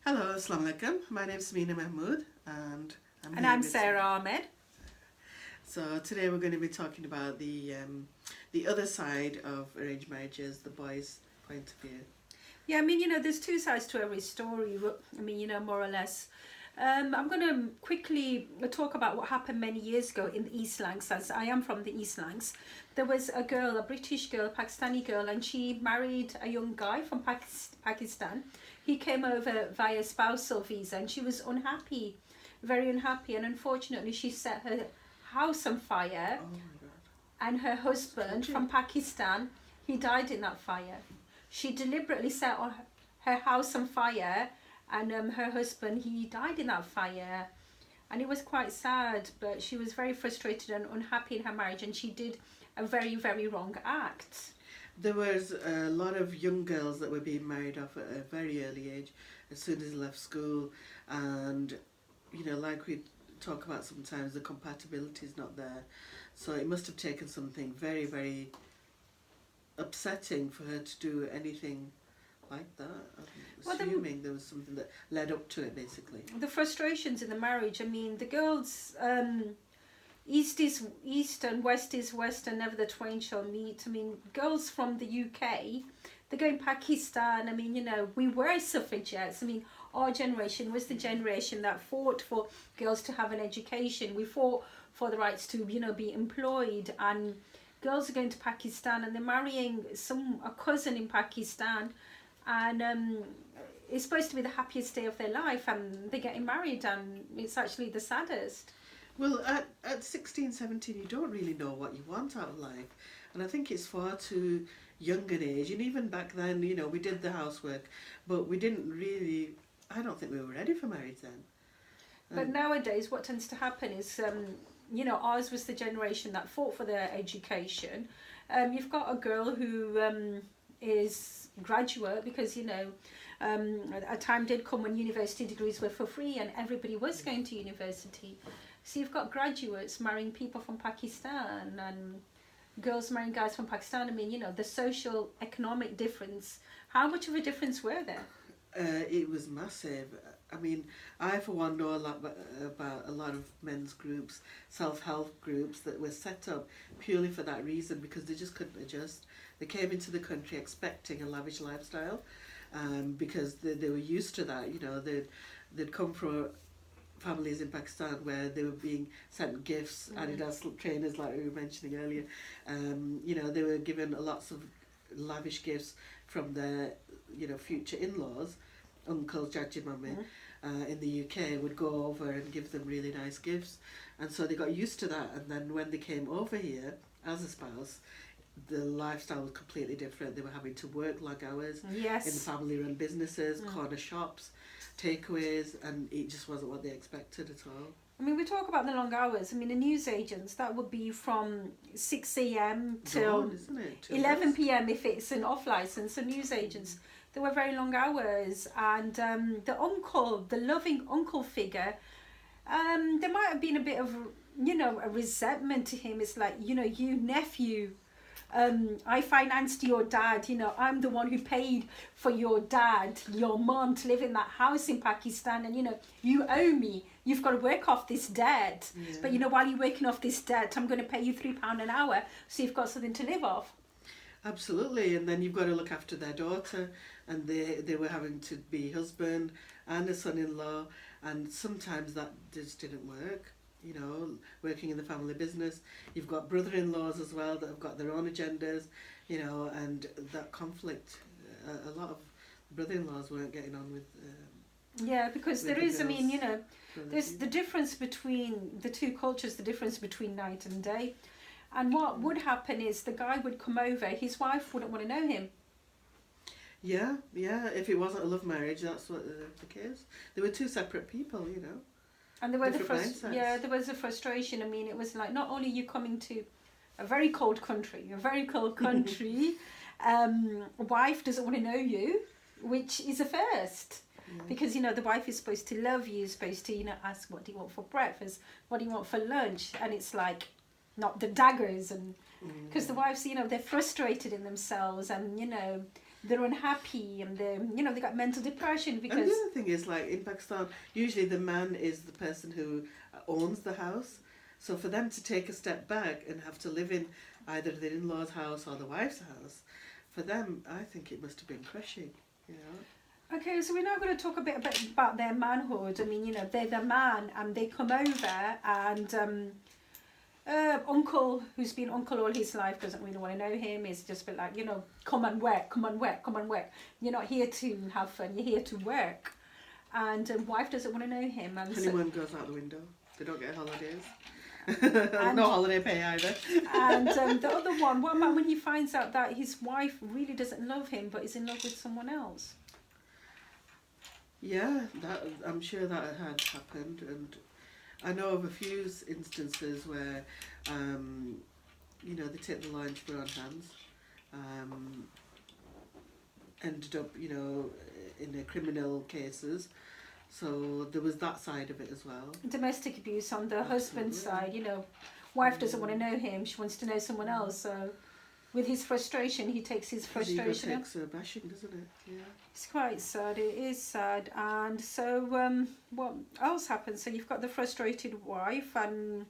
Hello, Assalamu alaikum. My name is Mina Mahmood and And I'm Sarah Ahmed. So today we're going to be talking about the other side of arranged marriages, the boys' point of view. Yeah, there's two sides to every story. More or less. I'm going to quickly talk about what happened many years ago in the East Lancs, as I am from the East Lancs. There was a girl, a British girl, Pakistani girl, and she married a young guy from Pakistan. He came over via spousal visa, and she was unhappy, very unhappy, and unfortunately she set her house on fire. Oh my God. And her husband from Pakistan, he died in that fire. She deliberately set her house on fire, and her husband, he died in that fire. And it was quite sad, but she was very frustrated and unhappy in her marriage, and she did a very, very wrong act. There was a lot of young girls that were being married off at a very early age, as soon as they left school, and like we talk about sometimes, the compatibility is not there. So it must have taken something very, very upsetting for her to do anything like that. I'm assuming there was something that led up to it, basically. The frustrations in the marriage, the girls, East is East and West is West, and never the twain shall meet. Girls from the UK, they go in Pakistan. We were suffragettes. Our generation was the generation that fought for girls to have an education. We fought for the rights to, be employed. And girls are going to Pakistan and they're marrying a cousin in Pakistan, and it's supposed to be the happiest day of their life, and they're getting married, and it's actually the saddest. Well, at 16, 17, you don't really know what you want out of life. And I think it's far too young an age. And even back then, we did the housework, but we didn't really, I don't think we were ready for marriage then. But nowadays, what tends to happen is, ours was the generation that fought for their education. You've got a girl who is graduate because, a time did come when university degrees were for free and everybody was going to university. So you've got graduates marrying people from Pakistan and girls marrying guys from Pakistan. The social economic difference, how much of a difference were there? It was massive. I for one know a lot about a lot of men's groups, self-help groups that were set up purely for that reason, because they just couldn't adjust. They came into the country expecting a lavish lifestyle, because they were used to that. They'd come from families in Pakistan where they were being sent gifts, Adidas trainers like we were mentioning earlier. They were given lots of lavish gifts from their future in-laws, uncles, Jaji Mummy, in the UK would go over and give them really nice gifts, and so they got used to that. And then when they came over here as a spouse, the lifestyle was completely different. They were having to work long hours in the family-run businesses, corner shops, takeaways, and it just wasn't what they expected at all. We talk about the long hours. The news agents, that would be from 6 a.m. till 11 p.m. if it's an off license. So news agents, there were very long hours. And the loving uncle figure, there might have been a bit of, a resentment to him. It's like, you nephew, I financed your dad, I'm the one who paid for your dad, your mom, to live in that house in Pakistan, and you owe me, you've got to work off this debt. But while you're working off this debt, I'm going to pay you £3 an hour so you've got something to live off. Absolutely. And then you've got to look after their daughter, and they were having to be husband and a son-in-law, and sometimes that just didn't work. Working in the family business, you've got brother-in-laws as well that have got their own agendas, and that conflict. A lot of brother-in-laws weren't getting on with. Because there is, there's the difference between the two cultures, the difference between night and day. And what would happen is the guy would come over, his wife wouldn't want to know him. Yeah. If it wasn't a love marriage, that's what the case. They were two separate people, And there were there was a frustration. It was like, not only you coming to a very cold country, wife doesn't want to know you, which is a first. Because the wife is supposed to love you, supposed to ask what do you want for breakfast, what do you want for lunch, and it's like not the daggers, and because the wives they're frustrated in themselves, and they're unhappy and they got mental depression because. And the other thing is, like in Pakistan, usually the man is the person who owns the house. So for them to take a step back and have to live in either the in-laws' house or the wife's house, for them, I think it must have been crushing. You know. Okay, so we're now going to talk a bit about their manhood. I mean, they're the man, and they come over, and uncle, who's been uncle all his life, doesn't really want to know him. Is just a bit like, come and work, come and work, come and work. You're not here to have fun. You're here to work. And wife doesn't want to know him. And honeymoon goes out the window. They don't get holidays. And no holiday pay either. And the other one, what about when he finds out that his wife really doesn't love him, but is in love with someone else? Yeah, I'm sure that had happened, and I know of a few instances where, they take the law into their own hands, ended up, in the criminal cases. So there was that side of it as well. Domestic abuse on the husband's side, wife doesn't want to know him; she wants to know someone else. So, with his frustration, he takes his frustration. It takes a bashing, doesn't it? Yeah. It's quite sad. It is sad. And so, what else happens? So you've got the frustrated wife, and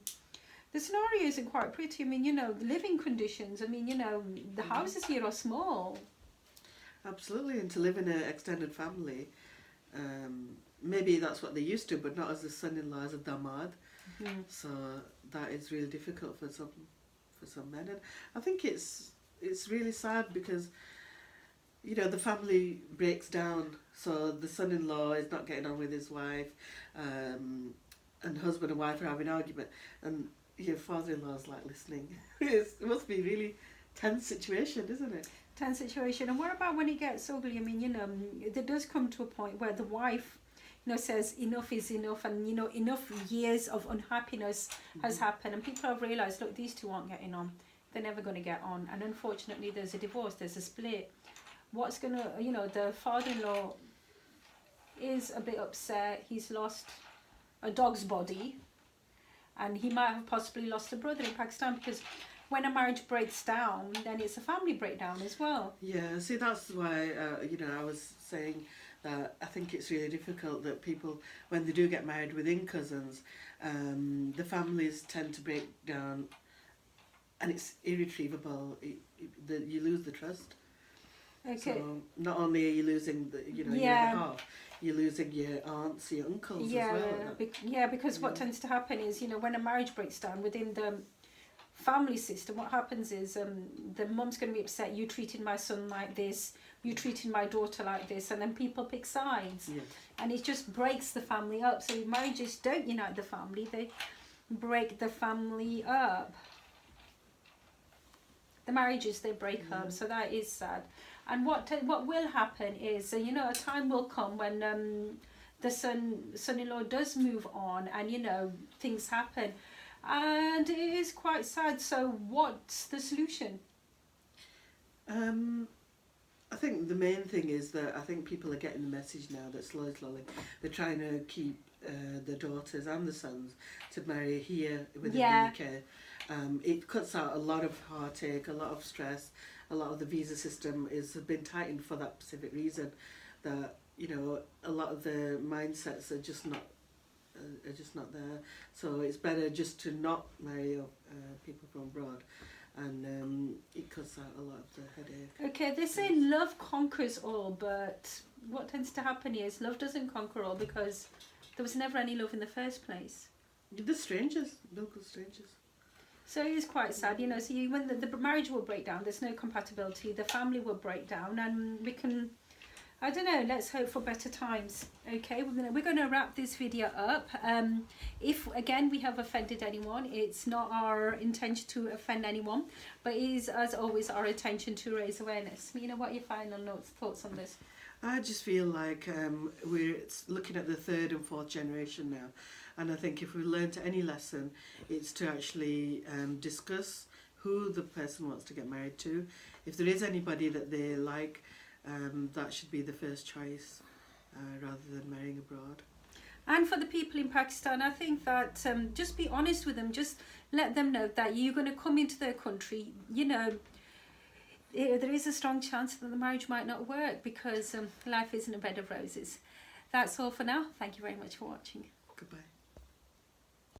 the scenario isn't quite pretty. I mean, living conditions. I mean, the houses here are small. Absolutely, and to live in an extended family, maybe that's what they used to, but not as the son-in-law, as a damad. Mm-hmm. So that is really difficult for some men, and I think it's really sad because the family breaks down. So the son-in-law is not getting on with his wife, and husband and wife are having an argument, and your father-in-law's like listening. It must be a really tense situation, isn't it? Tense situation. And what about when it gets ugly? I mean, there does come to a point where the wife, says enough is enough, and enough years of unhappiness has happened, and people have realised, look, these two aren't getting on. They're never going to get on, and unfortunately, there's a divorce, there's a split. What's gonna, the father-in-law is a bit upset. He's lost a dog's body, and he might have possibly lost a brother in Pakistan, because when a marriage breaks down, then it's a family breakdown as well. Yeah, see, that's why, I was saying that I think it's really difficult that people, when they do get married within cousins, the families tend to break down, and it's irretrievable. You lose the trust. Okay. So not only are you losing your other half, you're losing your aunts, your uncles as well. Because what tends to happen is, when a marriage breaks down within the family system, what happens is the mum's going to be upset, you treated my son like this, you treated my daughter like this, and then people pick sides. Yes. And it just breaks the family up. So marriages don't unite the family, they break the family up. The marriages, they break up, so that is sad. And what will happen is, a time will come when the son-in-law does move on, and things happen, and it is quite sad. So what's the solution? I think the main thing is that I think people are getting the message now that slowly they're trying to keep the daughters and the sons to marry here within the UK. It cuts out a lot of heartache, a lot of stress. A lot of the visa system has been tightened for that specific reason, that a lot of the mindsets are just not there. So it's better just to not marry people from abroad, and it cuts out a lot of the headache. Okay, they say love conquers all, but what tends to happen is love doesn't conquer all, because there was never any love in the first place. The strangers, local strangers. So it is quite sad, so when the marriage will break down, there's no compatibility, the family will break down, and we can, I don't know, let's hope for better times. Okay, we're gonna wrap this video up. If, again, we have offended anyone, it's not our intention to offend anyone, but it is, as always, our intention to raise awareness. What are your final thoughts on this? I just feel like we're looking at the third and fourth generation now. And I think if we learned any lesson, it's to actually discuss who the person wants to get married to. If there is anybody that they like, that should be the first choice rather than marrying abroad. And for the people in Pakistan, I think that just be honest with them. Just let them know that you're going to come into their country, there is a strong chance that the marriage might not work because life isn't a bed of roses. That's all for now. Thank you very much for watching. Goodbye.